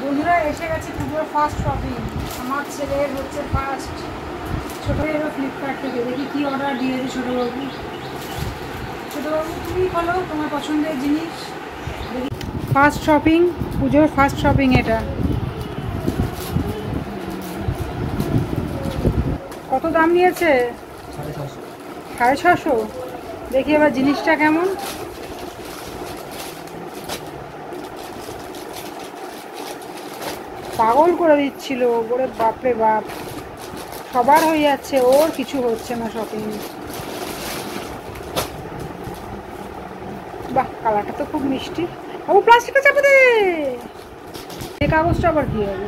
বন্ধুরা এসে গেছে পুজোর ফার্স্ট শপিং। আমার ছেলের হচ্ছে ফার্স্ট। ছোটো এলো ফ্লিপকার্ট থেকে, দেখি কী অর্ডার দিয়েছে ছোটোবাবু। ছোটোবাবু তুমি বলো তোমার পছন্দের জিনিস। ফার্স্ট শপিং, পুজোর ফার্স্ট শপিং এটা। কত দাম নিয়েছে? 650। দেখি এবার জিনিসটা কেমন। পাগল করে দিচ্ছিল, ওরে বাপরে বাপ, সবার হয়ে যাচ্ছে, ওর কিছু হচ্ছে না শপিং। বাহ, কালারটা তো খুব মিষ্টি। ও প্লাস্টিকটা চাপে দে, এই কাগজটা আবার কি হবে।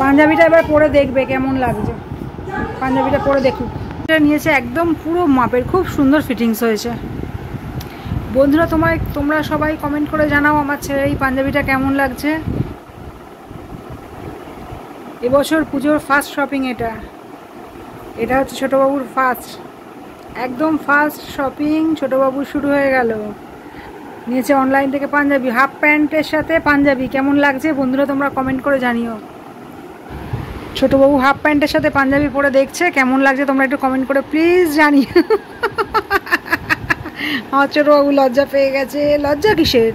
পাঞ্জাবিটা এবার পরে দেখবে কেমন লাগছে, পাঞ্জাবিটা পরে দেখুক। এটা নিয়েছে একদম পুরো মাপের, খুব সুন্দর ফিটিংস হয়েছে। বন্ধুরা তোমরা সবাই কমেন্ট করে জানাও আমার ছেলের এই পাঞ্জাবিটা কেমন লাগছে। এবছর পুজোর ফার্স্ট শপিং এটা হচ্ছে ছোটোবাবুর ফার্স্ট, একদম ফার্স্ট শপিং ছোটোবাবুর শুরু হয়ে গেল। নিয়েছে অনলাইন থেকে পাঞ্জাবি, হাফ প্যান্টের সাথে পাঞ্জাবি। কেমন লাগছে বন্ধুরা তোমরা কমেন্ট করে জানিও। ছোটোবাবু হাফ প্যান্টের সাথে পাঞ্জাবি পরে দেখছে, কেমন লাগছে তোমরা একটু কমেন্ট করে প্লিজ জানিও। আমার ছোটোবাবু লজ্জা পেয়ে গেছে। লজ্জা কিসের?